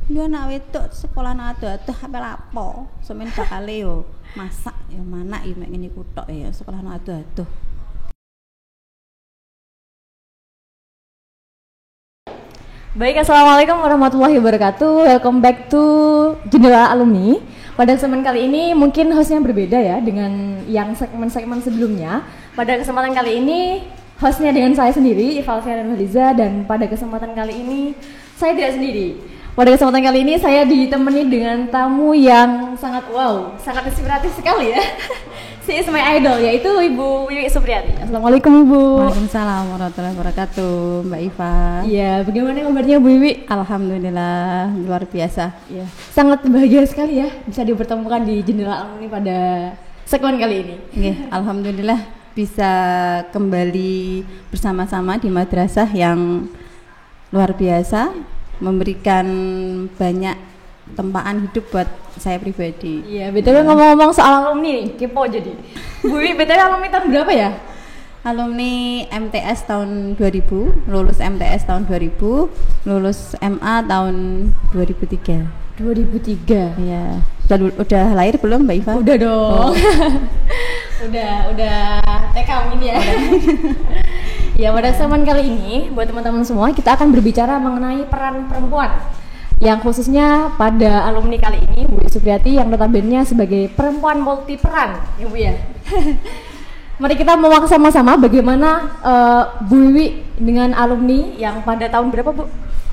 Yo anak wedok sekolah ado-ado apel apa? Semen bakale yo masak yo manak yo mek ngene iku tok ya sekolah ado-ado. Baik, assalamualaikum warahmatullahi wabarakatuh. Welcome back to Jendela Alumni. Pada kesempatan kali ini mungkin hostnya berbeda ya dengan yang segmen-segmen sebelumnya. Pada kesempatan kali ini hostnya dengan saya sendiri, Ivalvia dan Haliza, dan pada kesempatan kali ini saya tidak sendiri. Pada kesempatan kali ini saya ditemani dengan tamu yang sangat sangat inspiratif sekali ya. She is my idol, yaitu Ibu Wiwi Supriyati. Assalamualaikum Ibu. Waalaikumsalam warahmatullahi wabarakatuh, Mbak Iva. Iya, bagaimana kabarnya Bu Wiwi? Alhamdulillah luar biasa. Ya, sangat bahagia sekali ya bisa dipertemukan di Jendela Alumni pada segmen kali ini. Nggih, alhamdulillah bisa kembali bersama-sama di madrasah yang luar biasa, memberikan banyak tempaan hidup buat saya pribadi. Iya, BTW ngomong-ngomong soal alumni nih, kepo jadi. Bu Wiwi, BTW alumni tahun berapa ya? Alumni MTS tahun 2000, lulus MTS tahun 2000, lulus MA tahun 2003. 2003. Iya. Udah lahir belum Mbak Iva? Udah dong. Oh. udah TK mungkin ya. Ya, pada segmen kali ini buat teman-teman semua kita akan berbicara mengenai peran perempuan. Yang khususnya pada alumni kali ini Bu Supriyati yang notabene sebagai perempuan multi peran, ya Bu ya. Mari kita mewak sama-sama bagaimana Bu Wiwi dengan alumni yang pada tahun berapa Bu?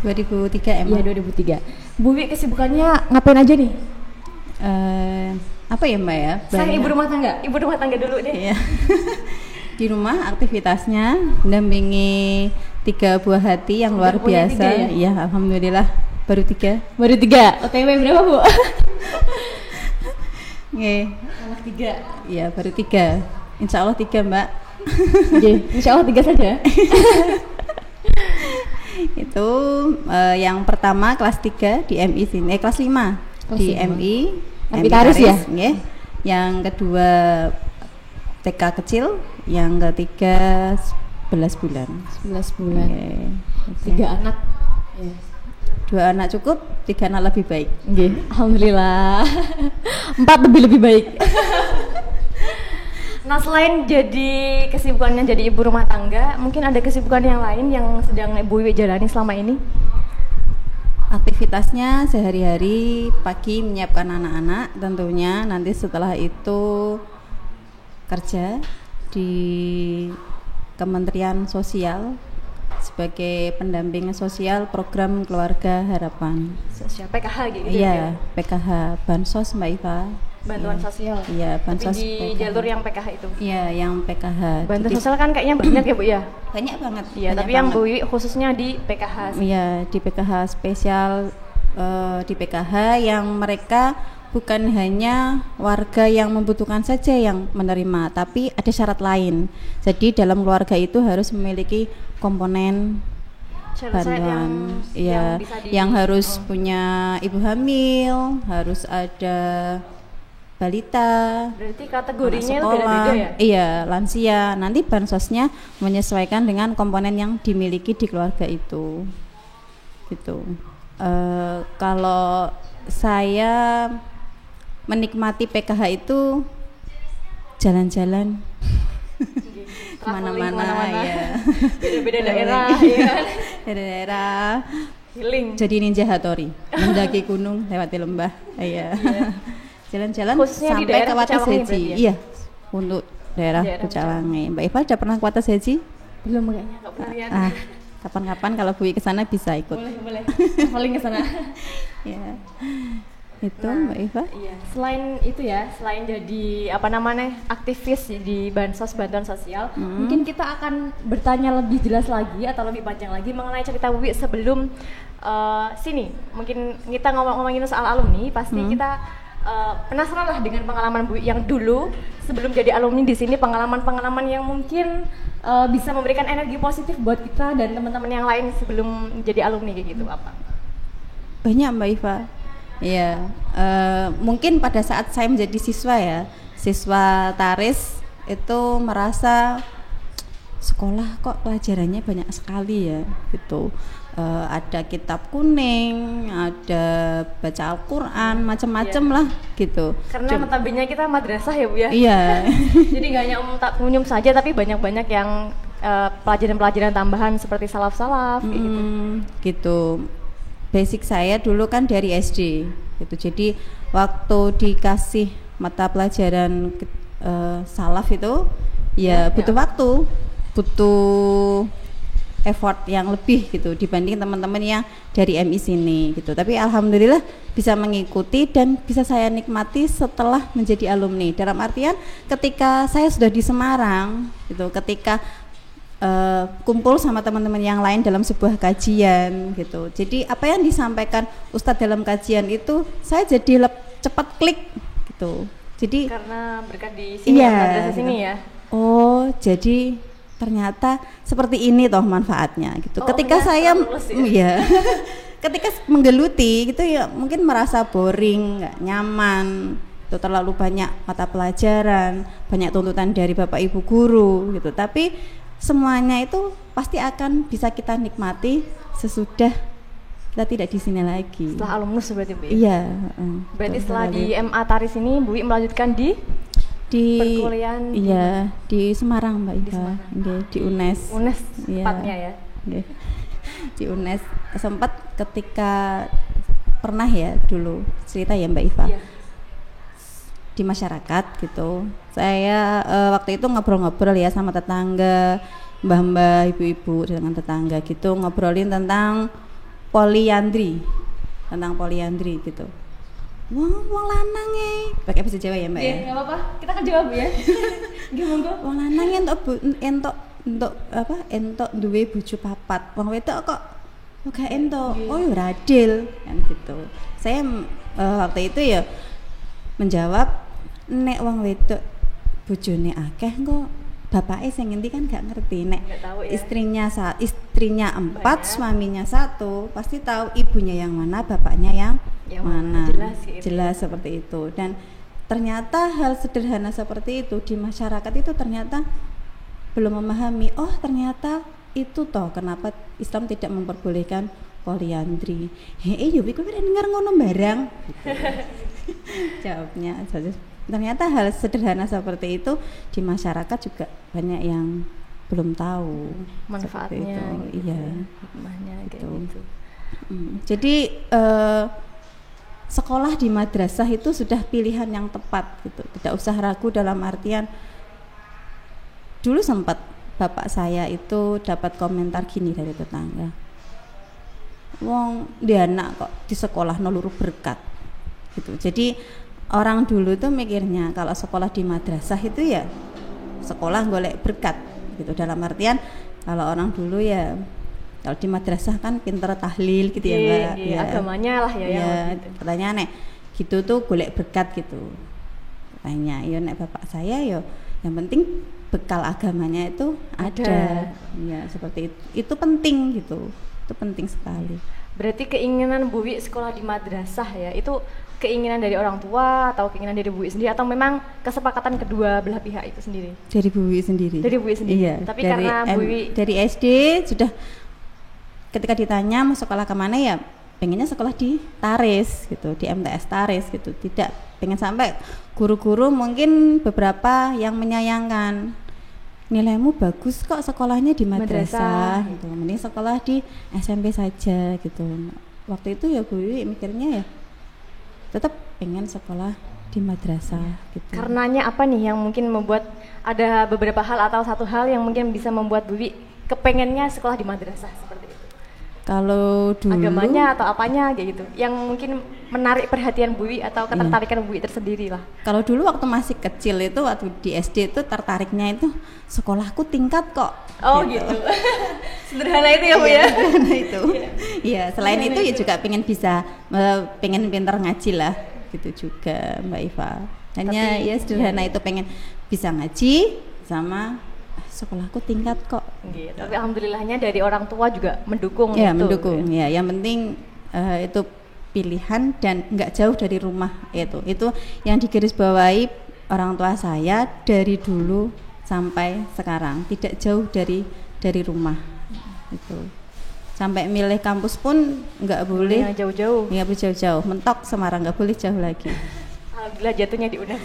2003 Iya 2003. Bu Wiwi kesibukannya ngapain aja nih? Apa ya Mbak ya? Saya ibu rumah tangga dulu deh. Iya. Di rumah aktivitasnya mendampingi 3 buah hati yang luar biasa. 3 ya? Iya, alhamdulillah baru 3. Baru 3. OTW berapa Bu? Nggih. Anak 3. Iya, baru 3. Insya Allah 3 Mbak. Oke, insya Allah 3 saja. Itu yang pertama kelas 3 di MI sini, kelas 5 kelas di 5. MI Taris ya? Nggih. Yang kedua TK kecil, yang ketiga 11 bulan. 11 bulan. Okay. 3 anak. Ya. 2 anak cukup, 3 anak lebih baik. Okay. Alhamdulillah. 4 lebih baik. Nah, selain jadi kesibukannya jadi ibu rumah tangga, mungkin ada kesibukan yang lain yang sedang Ibu Wiwi jalani selama ini? Aktivitasnya sehari-hari pagi menyiapkan anak-anak, tentunya nanti setelah itu kerja di Kementerian Sosial sebagai pendamping sosial program Keluarga Harapan. Sosial PKH gitu. Iya, PKH Bansos Mbak Iva. Bantuan sosial. Iya, bansos. Tapi di PKH. jalur yang PKH itu. Iya, yang PKH. Bantuan sosial kan kayaknya banyak ya Bu ya. Banyak banget. Iya, banyak tapi banget. yang Bu Wiwi khususnya di PKH. Iya, di PKH spesial, di PKH yang mereka bukan hanya warga yang membutuhkan saja yang menerima, tapi ada syarat lain. Jadi dalam keluarga itu harus memiliki komponen bantuan, yang harus punya ibu hamil, harus ada balita. Berarti kategorinya itu sekolah, beda-beda ya? Iya, lansia. Nanti bansosnya menyesuaikan dengan komponen yang dimiliki di keluarga itu. Gitu. Kalau saya menikmati PKH itu jalan-jalan kemana-mana ya, beda-beda daerah ya. Beda daerah, healing. jadi ninja Hattori, mendaki gunung lewati lembah, iya. Jalan-jalan khususnya sampai di daerah ke Wates Pecawangi Haji, ya? iya, untuk daerah Pecawangi. Mbak Iva udah pernah ke Wates Haji? Belum kayaknya, nggak pernah lihat. Kapan-kapan kalau Bu ke sana bisa ikut. Boleh. Paling ke sana. Ya. Itu Mbak Iva. Iya. Selain jadi aktivis di bansos bantuan sosial, mungkin kita akan bertanya lebih jelas lagi atau lebih panjang lagi mengenai cerita Wiwi sebelum sini. Mungkin kita ngomongin soal alumni, pasti kita penasaran lah dengan pengalaman Bu yang dulu sebelum jadi alumni di sini, pengalaman-pengalaman yang mungkin bisa memberikan energi positif buat kita dan teman-teman yang lain sebelum jadi alumni kayak gitu apa? Banyak Mbak Iva. Iya, mungkin pada saat saya menjadi siswa Taris itu merasa sekolah kok pelajarannya banyak sekali ya gitu. ada kitab kuning, ada baca Al-Quran, macam-macam lah gitu. Karena notabene kita madrasah ya Bu ya. Iya. Jadi nggak hanya umum saja, tapi banyak-banyak yang pelajaran-pelajaran tambahan seperti salaf-salaf gitu. Basic saya dulu kan dari SD gitu. Jadi waktu dikasih mata pelajaran salaf itu ya butuh waktu, butuh effort yang lebih gitu dibanding teman-teman yang dari MI sini gitu. Tapi alhamdulillah bisa mengikuti dan bisa saya nikmati setelah menjadi alumni. Dalam artian ketika saya sudah di Semarang gitu, ketika kumpul sama teman-teman yang lain dalam sebuah kajian gitu. Jadi apa yang disampaikan Ustadz dalam kajian itu saya jadi cepat klik gitu. Jadi karena berkat di sini ya, madrasah sini ya. Oh, jadi ternyata seperti ini toh manfaatnya gitu. Ketika saya ketika menggeluti gitu ya mungkin merasa boring, nggak nyaman. Itu terlalu banyak mata pelajaran, banyak tuntutan dari Bapak Ibu guru gitu. Tapi semuanya itu pasti akan bisa kita nikmati sesudah kita tidak di sini lagi. Setelah alumnus berarti Bu? Iya. Berarti setelah di MA Taris ini Bu melanjutkan di perkuliahan? Iya, di Semarang Mbak Iva. Di UNES. UNES ya. Tepatnya ya. Di UNES sempat ketika pernah ya dulu cerita ya Mbak Iva. Iya. Di masyarakat gitu. Saya waktu itu ngobrol-ngobrol ya sama tetangga, mbah-mbah, ibu-ibu dengan tetangga gitu, ngobrolin tentang poliandri gitu. Wong lanang pakai bahasa Jawa ya Mbak ya? Nggak apa-apa, kita kan jawab ya. Gimana? Wong lanang entuk duwe bojo papat. Wong wedok kok gak entuk. Oh ya radil kan gitu. Saya waktu itu ya menjawab, nek wong wedok bojone akeh kok bapake sing ngendi kan gak ngerti. Nek ya. istrinya 4, suaminya 1, pasti tahu ibunya yang mana, bapaknya yang mana. Jelas seperti itu. Dan ternyata hal sederhana seperti itu di masyarakat itu ternyata belum memahami. Oh, ternyata itu toh kenapa Islam tidak memperbolehkan poliandri. Yo kowe dengar ngono barang. Jawabnya ternyata hal sederhana seperti itu di masyarakat juga banyak yang belum tahu manfaatnya gitu. Iya, hikmahnya gitu. Gitu. Jadi sekolah di madrasah itu sudah pilihan yang tepat gitu, tidak usah ragu. Dalam artian dulu sempat bapak saya itu dapat komentar gini dari tetangga, wong dia anak kok di sekolah noluru berkat gitu. Jadi orang dulu tuh mikirnya kalau sekolah di madrasah itu ya sekolah golek berkat gitu. Dalam artian kalau orang dulu ya kalau di madrasah kan pinter tahlil gitu ya Mbak. Ya, agamanya lah ya. Gitu. Katanya nek gitu tuh golek berkat gitu. Katanya ya nek bapak saya yo yang penting bekal agamanya itu ada. Ya seperti itu. Itu penting gitu. Itu penting sekali. Berarti keinginan Bu Wi sekolah di madrasah ya, itu keinginan dari orang tua atau keinginan dari Bu Wi sendiri atau memang kesepakatan kedua belah pihak itu sendiri? Dari Bu Wi sendiri. Dari Bu Wi sendiri. Iya. Tapi karena Bu Wi dari SD sudah ketika ditanya mau sekolah kemana ya pengennya sekolah di Taris gitu, di MTS Taris gitu. Tidak pengen sampai guru-guru mungkin beberapa yang menyayangkan nilaimu bagus kok sekolahnya di madrasah gitu, mending sekolah di SMP saja gitu. Waktu itu ya Bu Wi mikirnya ya tetap pengen sekolah di madrasah gitu. Karenanya apa nih yang mungkin membuat ada beberapa hal atau satu hal yang mungkin bisa membuat Bu Wi kepengennya sekolah di madrasah seperti itu? Kalau dulu agamanya atau apanya kayak gitu yang mungkin menarik perhatian Bu Wi atau ketertarikan Bu Wi tersendiri lah. Kalau dulu waktu masih kecil itu waktu di SD itu tertariknya itu sekolahku tingkat kok. Oh gitu. Sederhana itu ya Bu ya. Sederhana itu. Iya, selain itu ya juga pengen pintar ngaji lah gitu juga Mbak Iva. Hanya ya sederhana itu pengen bisa ngaji sama sekolahku tingkat kok. Gitu. Tapi alhamdulillahnya dari orang tua juga mendukung. Ya, mendukung. Ya, yang penting itu pilihan dan nggak jauh dari rumah itu yang digarisbawahi orang tua saya dari dulu sampai sekarang, tidak jauh dari rumah itu. Sampai milih kampus pun nggak boleh yang jauh-jauh. Nggak boleh jauh-jauh. Mentok Semarang nggak boleh jauh lagi. Alhamdulillah jatuhnya di UNES.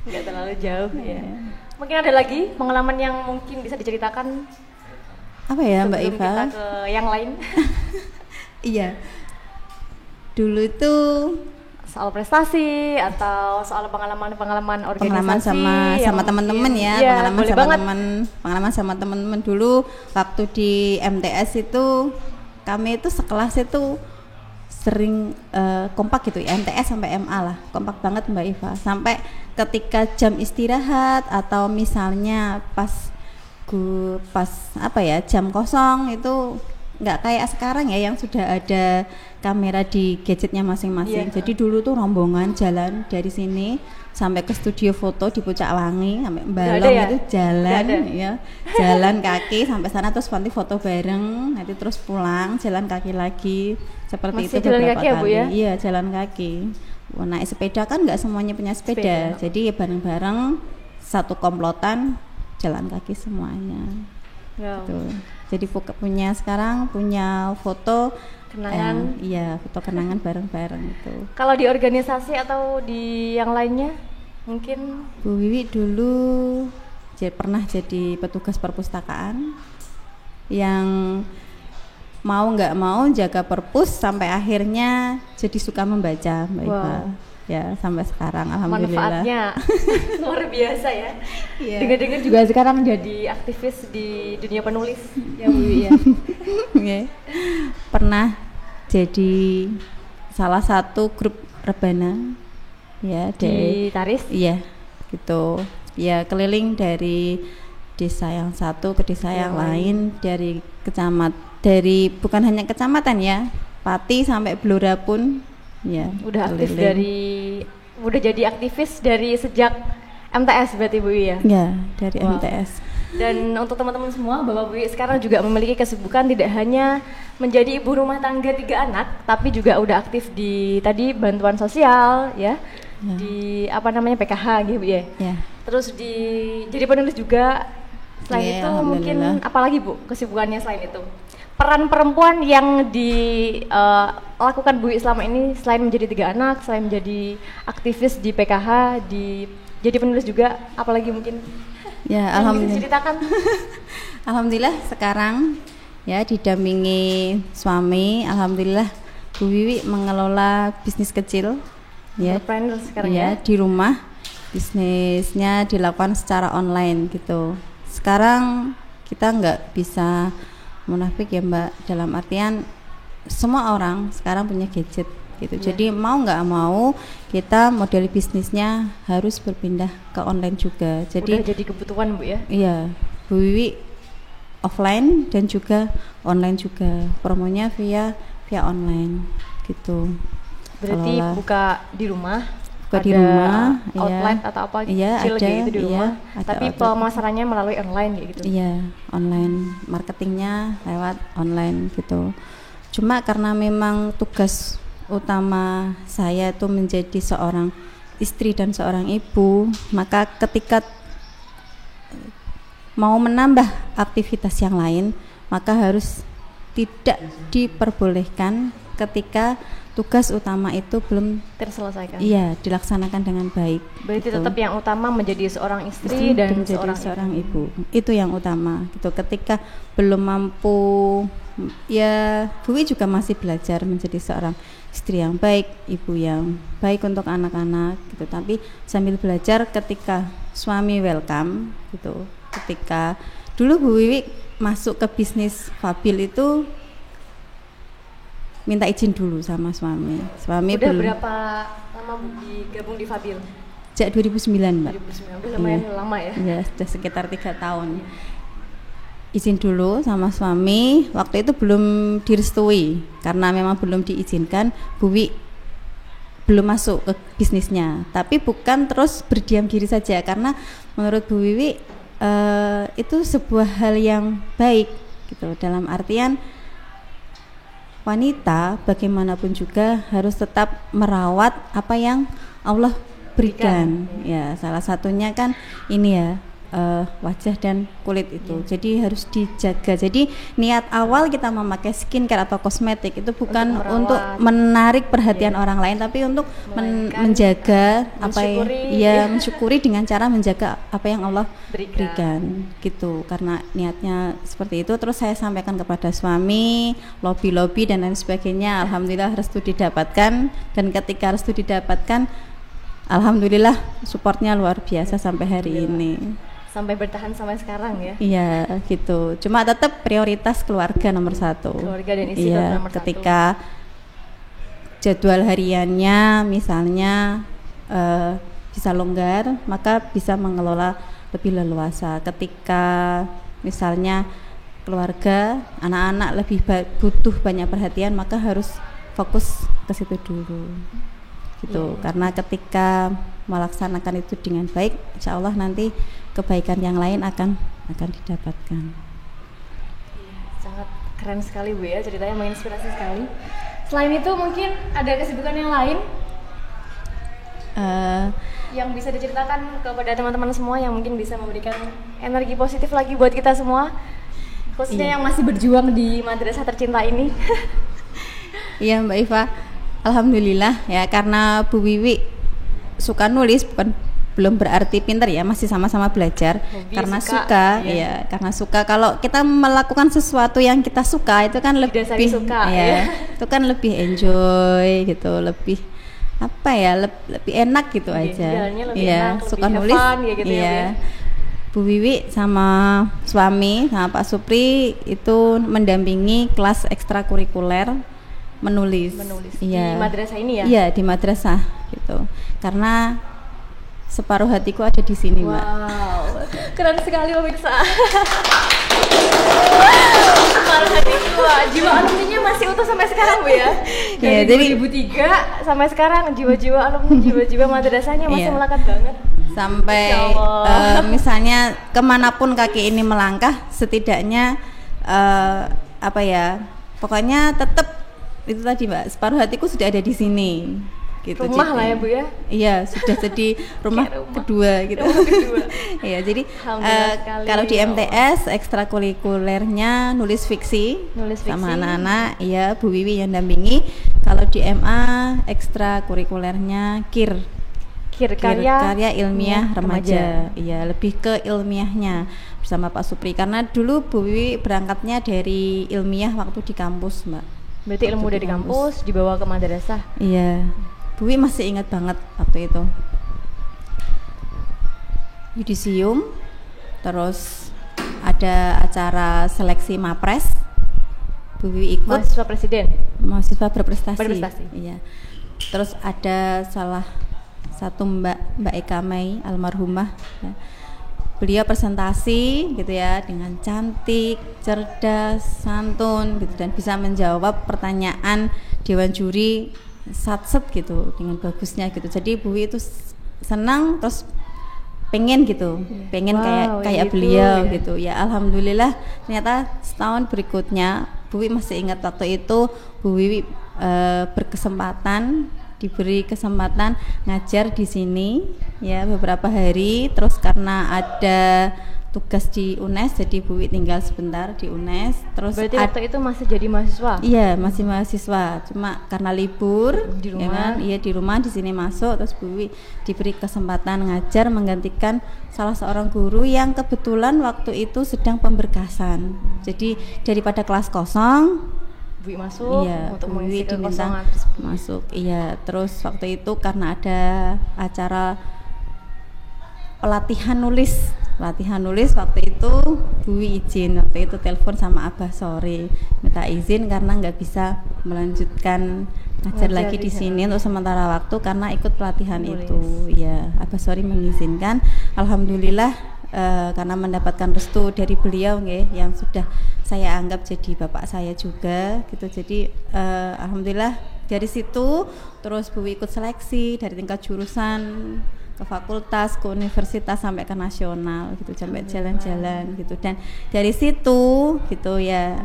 Nggak terlalu jauh ya. Mungkin ada lagi pengalaman yang mungkin bisa diceritakan apa ya Mbak sebelum Iva? kita ke yang lain. Iya. Dulu itu soal prestasi atau soal pengalaman organisasi, pengalaman sama teman-teman ya, pengalaman sama teman-teman dulu waktu di MTS itu kami itu sekelas itu sering kompak gitu ya, MTS sampai MA lah, kompak banget Mbak Iva, sampai ketika jam istirahat atau misalnya pas apa ya jam kosong itu nggak kayak sekarang ya yang sudah ada kamera di gadgetnya masing-masing. Jadi dulu tuh rombongan jalan dari sini sampai ke studio foto di Pucak Wangi sampai Balong itu jalan ya, jalan kaki sampai sana terus nanti foto bareng, nanti terus pulang jalan kaki lagi seperti masih itu jalan beberapa kaki kali. Ya, Bu, ya? Iya jalan kaki. Naik sepeda kan nggak semuanya punya sepeda. Jadi ya bareng-bareng satu komplotan jalan kaki semuanya. Gitu. Jadi sekarang punya foto kenangan. Iya, foto kenangan bareng-bareng itu. Kalau di organisasi atau di yang lainnya mungkin Bu Wiwi dulu pernah jadi petugas perpustakaan yang mau nggak mau jaga perpus sampai akhirnya jadi suka membaca Mbak Iva. Ya sampai sekarang alhamdulillah. Manfaatnya luar biasa ya. Dengar-dengar juga sekarang jadi aktivis di dunia penulis ya Bu ya. Pernah jadi salah satu grup rebana ya di Taris. Iya gitu. Ya keliling dari desa yang satu ke desa yang lain, dari bukan hanya kecamatan ya, Pati sampai Blora pun. Ya, udah aktif udah jadi aktivis dari sejak MTS berarti Bu ya? Ya, dari MTS. Dan untuk teman-teman semua, Bapak Bu sekarang juga memiliki kesibukan tidak hanya menjadi ibu rumah tangga 3 anak, tapi juga udah aktif di tadi bantuan sosial ya. Di apa namanya PKH gitu ya. Terus jadi penulis juga. Selain itu mungkin apalagi Bu kesibukannya selain itu? Peran perempuan yang dilakukan Bu selama ini selain menjadi 3 anak, selain menjadi aktivis di PKH, jadi penulis juga, apalagi mungkin? Ya, alhamdulillah. Bisa ceritakan? Alhamdulillah sekarang ya didampingi suami, alhamdulillah Bu Wiwi mengelola bisnis kecil ya. Entrepreneur sekarang ya. Di rumah bisnisnya dilakukan secara online gitu. Sekarang kita nggak bisa munafik ya Mbak, dalam artian semua orang sekarang punya gadget gitu. Jadi mau nggak mau kita model bisnisnya harus berpindah ke online juga. Udah jadi kebutuhan Bu ya? Iya, Bu Wiwi offline dan juga online juga, promonya via online gitu. Berarti buka di rumah? Di rumah, outlet atau apa kecil gitu di rumah, tapi pemasarannya melalui online gitu. Iya, online, marketingnya lewat online gitu. Cuma karena memang tugas utama saya itu menjadi seorang istri dan seorang ibu, maka ketika mau menambah aktivitas yang lain, maka harus tidak diperbolehkan ketika tugas utama itu belum terselesaikan. Iya, dilaksanakan dengan baik. Berarti tetap yang utama menjadi seorang istri dan menjadi seorang ibu. Itu yang utama. Gitu. Ketika belum mampu, ya Bu Wiwi juga masih belajar menjadi seorang istri yang baik, ibu yang baik untuk anak-anak gitu. Tapi sambil belajar ketika suami welcome gitu. Ketika dulu Bu Wiwi masuk ke bisnis Fabil itu minta izin dulu sama suami. Suami udah berapa lama Bu digabung di Fabil? Sejak 2009 Mbak. 2009, udah lumayan lama ya? Ya, sudah sekitar 3 tahun. Izin dulu sama suami, waktu itu belum direstui karena memang belum diizinkan. Bu Wiwi belum masuk ke bisnisnya, tapi bukan terus berdiam diri saja, karena menurut Bu Wiwi itu sebuah hal yang baik gitu, dalam artian wanita bagaimanapun juga harus tetap merawat apa yang Allah berikan. Ya, salah satunya kan ini ya, wajah dan kulit itu. Jadi harus dijaga. Jadi niat awal kita memakai skincare atau kosmetik itu bukan untuk menarik perhatian orang lain, tapi untuk menjaga mensyukuri dengan cara menjaga apa yang Allah berikan gitu. Karena niatnya seperti itu, terus saya sampaikan kepada suami, lobby dan lain sebagainya. Alhamdulillah restu didapatkan, dan ketika restu didapatkan, alhamdulillah supportnya luar biasa sampai hari ini. Sampai bertahan sampai sekarang ya? Iya gitu. Cuma tetap prioritas keluarga nomor satu. Keluarga dan istri nomor ketika jadwal hariannya misalnya bisa longgar, maka bisa mengelola lebih leluasa. Ketika misalnya keluarga, anak-anak lebih butuh banyak perhatian, maka harus fokus ke situ dulu. Gitu. Karena ketika melaksanakan itu dengan baik, insya Allah nanti kebaikan yang lain akan didapatkan. Sangat keren sekali Bu ya, ceritanya menginspirasi sekali. Selain itu mungkin ada kesibukan yang lain yang bisa diceritakan kepada teman-teman semua, yang mungkin bisa memberikan energi positif lagi buat kita semua, khususnya yang masih berjuang di madrasah tercinta ini. Iya Mbak Iva, alhamdulillah ya, karena Bu Wiwi suka nulis belum berarti pintar ya, masih sama-sama belajar. Karena suka ya, karena suka. Kalau kita melakukan sesuatu yang kita suka itu kan lebih suka, itu kan lebih enjoy gitu, lebih apa ya, lebih enak gitu aja. Iya, suka nulis gitu ya. Bu Wiwi sama suami sama Pak Supri itu mendampingi kelas ekstrakurikuler menulis. Di madrasah ini ya? Iya, di madrasah gitu. Karena separuh hatiku ada di sini, Mbak. Wow, keren sekali pemirsa. Separuh hatiku, jiwa alumninya masih utuh sampai sekarang Bu ya. Dari 2003 sampai sekarang jiwa-jiwa alumni, jiwa-jiwa madrasahnya masih melekat banget. Sampai misalnya kemanapun kaki ini melangkah, setidaknya pokoknya tetap itu tadi Mbak, separuh hatiku sudah ada di sini. Gitu, rumah lah ya Bu ya. Iya, sudah jadi rumah kedua gitu. Iya, jadi kalau di MTS ekstrakurikulernya nulis fiksi sama anak-anak, iya Bu Wiwi yang dampingi. Kalau di MA ekstrakurikulernya karya ilmiah remaja. Iya, lebih ke ilmiahnya bersama Pak Supri, karena dulu Bu Wiwi berangkatnya dari ilmiah waktu di kampus, Mbak. Berarti ilmu dari kampus dibawa ke madrasah. Iya. Bu Wiwi masih ingat banget waktu itu. Yudisium, terus ada acara seleksi Mapres. Bu Wiwi ikut. Mahasiswa presiden. Mahasiswa berprestasi. Iya. Terus ada salah satu Mbak Eka Mei almarhumah. Ya. Beliau presentasi gitu ya, dengan cantik, cerdas, santun gitu, dan bisa menjawab pertanyaan dewan juri satset gitu dengan bagusnya gitu. Jadi Bu Wiwi itu senang, terus pengen kayak gitu, beliau gitu ya. Alhamdulillah ternyata setahun berikutnya Bu Wiwi masih ingat waktu itu Bu Wiwi diberi kesempatan ngajar di sini ya beberapa hari, terus karena ada tugas di UNES jadi Bu Wiwi tinggal sebentar di UNES. Terus berarti waktu itu masih jadi mahasiswa? Iya, masih mahasiswa, cuma karena libur di rumah. Ya kan? Iya, di rumah, di sini masuk, terus Bu Wiwi diberi kesempatan ngajar menggantikan salah seorang guru yang kebetulan waktu itu sedang pemberkasan. Jadi daripada kelas kosong, Bu Wiwi masuk untuk mengisi kekosongan masuk. Iya, terus waktu itu karena ada acara pelatihan nulis waktu itu Bu Wiwi izin, waktu itu telepon sama Abah sore minta izin karena nggak bisa melanjutkan ngajar lagi di sini untuk sementara waktu karena ikut pelatihan itu. Ya, Abah sore mengizinkan. Alhamdulillah karena mendapatkan restu dari beliau yang sudah saya anggap jadi bapak saya juga gitu. Jadi alhamdulillah dari situ terus Bu Wiwi ikut seleksi dari tingkat jurusan, ke fakultas, ke universitas sampai ke nasional gitu, sampai jalan-jalan gitu. Dan dari situ gitu ya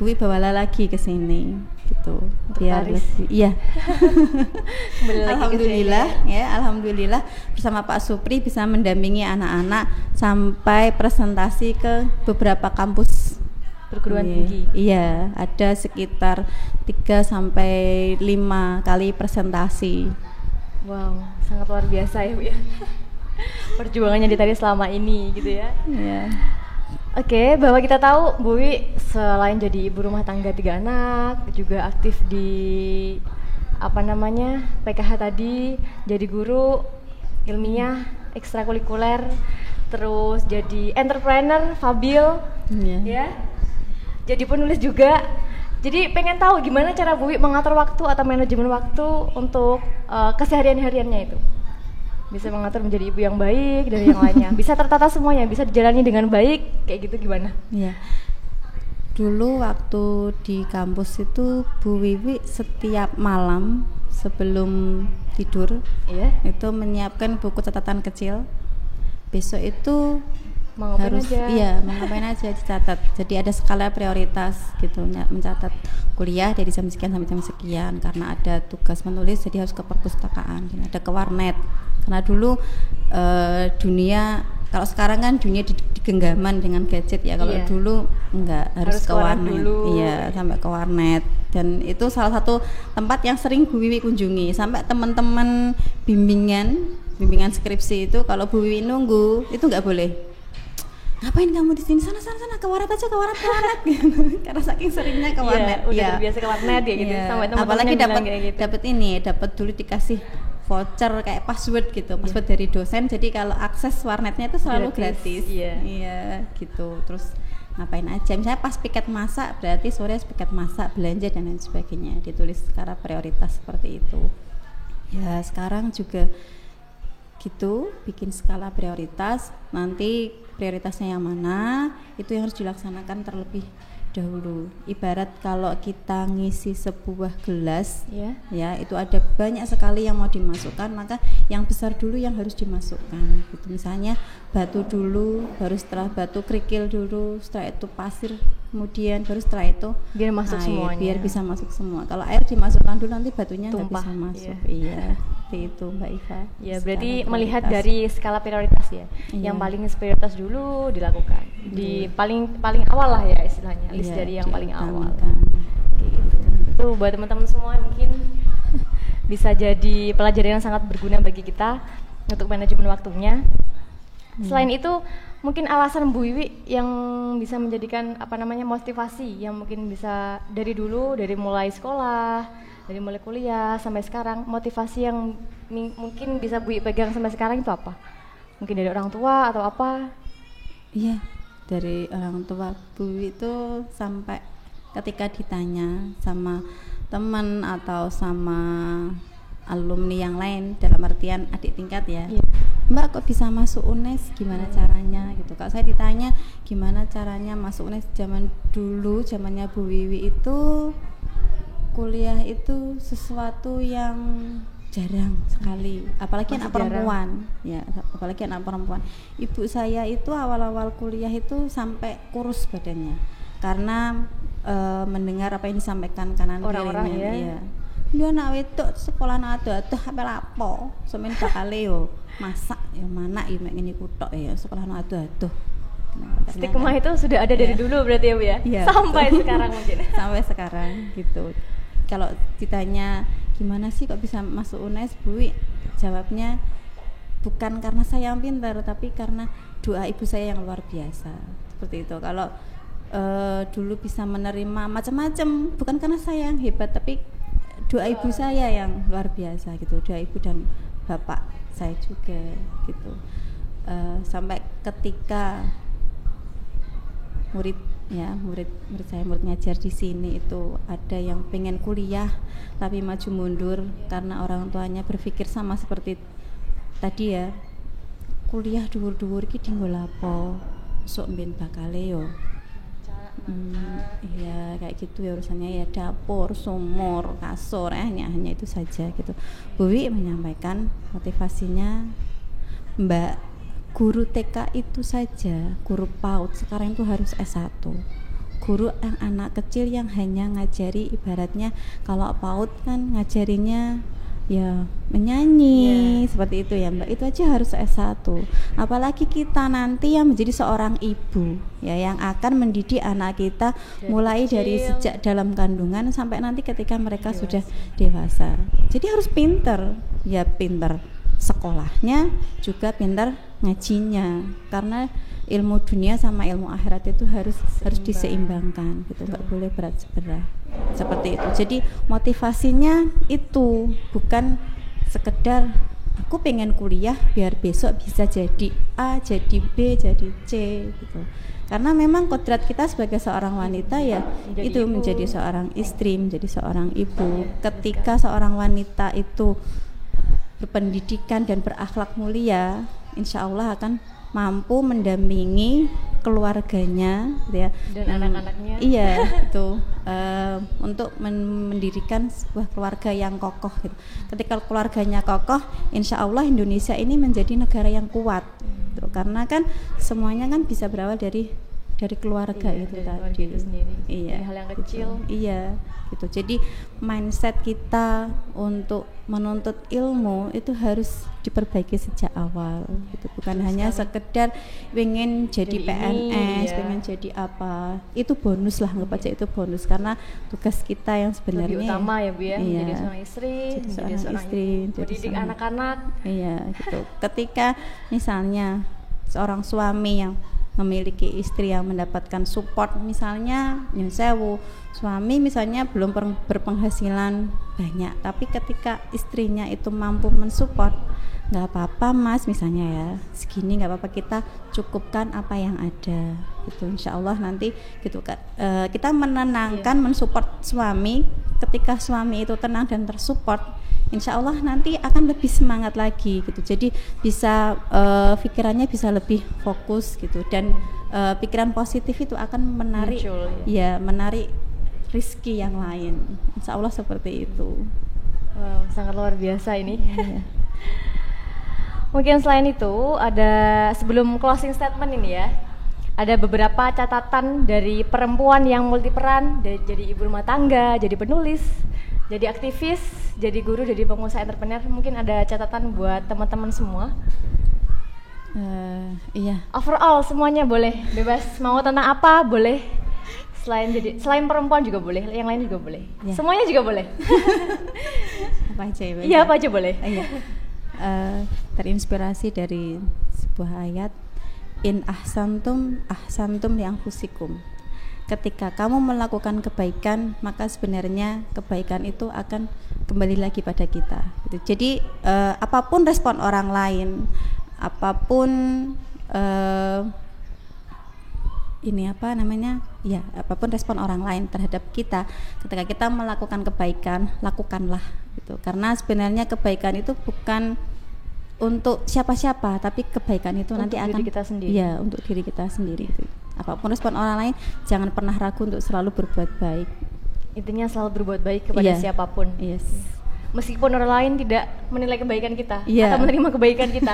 Bu Wi bawalah lagi ke sini gitu. Biar lebih iya. Alhamdulillah ya, alhamdulillah bersama Pak Supri bisa mendampingi anak-anak sampai presentasi ke beberapa kampus perguruan tinggi. Iya, ada sekitar 3 sampai 5 kali presentasi. Wow, sangat luar biasa ya Bu ya. Perjuangannya di tadi selama ini gitu ya. Iya. Oke, bahwa kita tahu Bu Wi selain jadi ibu rumah tangga 3 anak, juga aktif di PKH tadi, jadi guru ilmiah, ekstrakurikuler, terus jadi entrepreneur, Fabil, ya. Jadi penulis juga. Jadi pengen tahu gimana cara Bu Wi mengatur waktu atau manajemen waktu untuk keseharian-hariannya itu. Bisa mengatur menjadi ibu yang baik dari yang lainnya. Bisa tertata semuanya, bisa dijalani dengan baik, kayak gitu gimana? Iya. Dulu waktu di kampus itu Bu Wiwi setiap malam sebelum tidur itu menyiapkan buku catatan kecil. Besok itu mau harus ngapain aja dicatat. Jadi ada skala prioritas gitu, mencatat kuliah dari jam sekian sampai jam sekian karena ada tugas menulis, jadi harus ke perpustakaan, ada ke warnet. Karena dulu dunia, kalau sekarang kan dunia digenggaman dengan gadget ya, kalau dulu enggak, harus ke warnet dulu. Iya, sampai ke warnet. Dan itu salah satu tempat yang sering Bu Wiwi kunjungi, sampai teman-teman bimbingan skripsi itu kalau Bu Wiwi nunggu itu nggak boleh. Ngapain kamu di sini? Sana ke warnet aja, ke warnet gitu. Karena saking seringnya ke warnet. Udah biasa ke warnet ya gitu. Sampai apalagi dapat dulu dikasih voucher kayak password gitu, password dari dosen. Jadi kalau akses warnetnya itu selalu gratis. Iya, gitu. Terus ngapain aja? Misalnya pas piket masak, berarti sore piket masak, belanja dan lain sebagainya. Ditulis secara prioritas seperti itu. Ya, sekarang juga gitu, bikin skala prioritas, nanti prioritasnya yang mana itu yang harus dilaksanakan terlebih dahulu. Ibarat kalau kita ngisi sebuah gelas ya itu ada banyak sekali yang mau dimasukkan, maka yang besar dulu yang harus dimasukkan gitu. Misalnya batu dulu, baru setelah batu kerikil dulu, setelah itu pasir, kemudian baru setelah itu biar masuk air, semuanya, biar bisa masuk semua. Kalau air dimasukkan dulu nanti batunya nggak bisa masuk. Iya, itu Mbak Iva. Ya, berarti melihat dari skala prioritas ya. Yang paling prioritas dulu dilakukan. Di paling awal lah ya istilahnya, list dari yang paling awal. Gitu. Itu buat teman-teman semua mungkin bisa jadi pelajaran yang sangat berguna bagi kita untuk manajemen waktunya. Selain itu, mungkin alasan Bu Wiwi yang bisa menjadikan motivasi yang mungkin bisa dari dulu, dari mulai sekolah, dari mulai kuliah sampai sekarang, motivasi yang mungkin bisa Bu Wiwi pegang sampai sekarang itu apa? Mungkin dari orang tua atau apa? Iya, dari orang tua Bu Wiwi itu sampai ketika ditanya sama teman atau sama alumni yang lain, dalam artian adik tingkat ya, Mbak kok bisa masuk UNES, gimana caranya gitu. Kalau saya ditanya gimana caranya masuk UNES, zaman dulu, zamannya Bu Wiwi itu kuliah itu sesuatu yang jarang sekali, apalagi anak perempuan ya, apalagi anak perempuan. Ibu saya itu awal-awal kuliah itu sampai kurus badannya karena mendengar apa yang disampaikan kanan orang-orang kirinya. Dia anak wedok sekolah anak aduh apa lapo semen bakale yo masak ya mana ya mek ngene kutok ya sekolah anak aduh. Stigma itu sudah ada dari dulu berarti ya Bu ya? Sampai sekarang mungkin. Sampai sekarang gitu. Kalau ditanya gimana sih kok bisa masuk UNES, Bu, jawabnya bukan karena saya yang pintar, tapi karena doa ibu saya yang luar biasa. Seperti itu. Kalau dulu bisa menerima macam-macam, bukan karena saya yang hebat, tapi doa ibu saya yang luar biasa gitu. Doa ibu dan bapak saya juga gitu. Sampai ketika murid saya ngajar di sini itu ada yang pengen kuliah tapi maju mundur karena orang tuanya berpikir sama seperti tadi ya, kuliah dhuwur-dhuwur iki dienggo lapo sok mben bakale yo Iya kayak gitu ya urusannya ya, dapur, sumur, kasur, hanya itu saja gitu. Bu Wi menyampaikan motivasinya, Mbak, guru TK itu saja, guru PAUD sekarang itu harus S1. Guru yang anak kecil yang hanya ngajari, ibaratnya kalau PAUD kan ngajarinya ya menyanyi, seperti itu ya Mbak, itu aja harus S1. Apalagi kita nanti yang menjadi seorang ibu ya, yang akan mendidik anak kita mulai dari sejak dalam kandungan sampai nanti ketika mereka sudah dewasa. Jadi harus pinter, ya pinter sekolahnya juga pinter ngajinya, karena ilmu dunia sama ilmu akhirat itu harus diseimbangkan gitu, nggak boleh berat sebelah seperti itu. Jadi motivasinya itu bukan sekedar aku pengen kuliah biar besok bisa jadi A, jadi B, jadi C gitu. Karena memang kodrat kita sebagai seorang wanita ya menjadi seorang istri, menjadi seorang ibu. Ketika seorang wanita itu berpendidikan dan berakhlak mulia, insya Allah akan mampu mendampingi keluarganya gitu ya, dan anak-anaknya. Iya itu untuk mendirikan sebuah keluarga yang kokoh gitu. Ketika keluarganya kokoh, insya Allah Indonesia ini menjadi negara yang kuat gitu. Karena kan semuanya kan bisa berawal dari keluarga itu tadi itu sendiri. Iya, dari hal yang kecil iya gitu. Jadi mindset kita untuk menuntut ilmu itu harus diperbaiki sejak awal gitu. Bukan hanya sekedar pengen jadi PNS, pengen jadi apa, itu bonus lah, anggap aja itu bonus, karena tugas kita yang sebenarnya lebih utama ya Bu ya, menjadi seorang istri, jadi seorang istri, mendidik anak-anak. Iya gitu. Ketika misalnya seorang suami yang memiliki istri yang mendapatkan support, misalnya sewu, suami misalnya belum berpenghasilan banyak, tapi ketika istrinya itu mampu mensupport, nggak apa-apa mas misalnya ya, segini nggak apa-apa, kita cukupkan apa yang ada gitu. Insya Allah nanti gitu kita menenangkan, mensupport suami. Ketika suami itu tenang dan tersupport, insya Allah nanti akan lebih semangat lagi gitu. Jadi bisa pikirannya bisa lebih fokus gitu, dan pikiran positif itu akan menarik menarik rezeki yang lain. Insya Allah seperti itu. Wow, sangat luar biasa ini. Mungkin selain itu ada, sebelum closing statement ini ya, ada beberapa catatan dari perempuan yang multiperan, jadi ibu rumah tangga, jadi penulis, jadi aktivis, jadi guru, jadi pengusaha entrepreneur. Mungkin ada catatan buat teman-teman semua. Iya. Overall semuanya boleh, bebas mau tentang apa boleh. Selain perempuan juga boleh, yang lain juga boleh. Ya. Semuanya juga boleh. Apa aja ya? Iya, apa aja boleh. Iya. Terinspirasi dari sebuah ayat, in ahsantum li anfusikum. Ketika kamu melakukan kebaikan, maka sebenarnya kebaikan itu akan kembali lagi pada kita gitu. Jadi apapun respon orang lain, apapun apapun respon orang lain terhadap kita, ketika kita melakukan kebaikan, lakukanlah gitu. Karena sebenarnya kebaikan itu bukan untuk siapa-siapa, tapi kebaikan itu untuk nanti akan diri kita sendiri. Iya, untuk diri kita sendiri gitu. Apapun respon orang lain, jangan pernah ragu untuk selalu berbuat baik. Intinya selalu berbuat baik kepada siapapun. Yes. Meskipun orang lain tidak menilai kebaikan kita atau menerima kebaikan kita,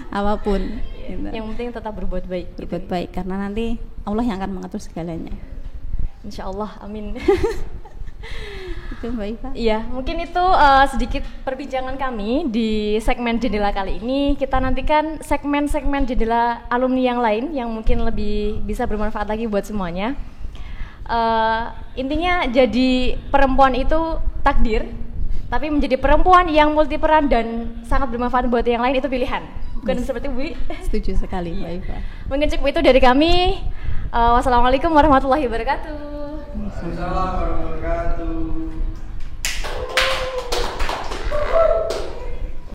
apapun. Gitu. Yang penting tetap berbuat baik. Berbuat baik, karena nanti Allah yang akan mengatur segalanya. Insya Allah, amin. Itu Mbak Iva. Iya, mungkin itu sedikit perbincangan kami di segmen jendela kali ini. Kita nantikan segmen-segmen jendela alumni yang lain yang mungkin lebih bisa bermanfaat lagi buat semuanya. Intinya jadi perempuan itu takdir, tapi menjadi perempuan yang multiperan dan sangat bermanfaat buat yang lain itu pilihan. Bukan seperti Bu. Setuju sekali Mbak Iva. Mungkin cukup itu dari kami. Wassalamualaikum warahmatullahi wabarakatuh. Waalaikumsalam warahmatullahi wabarakatuh.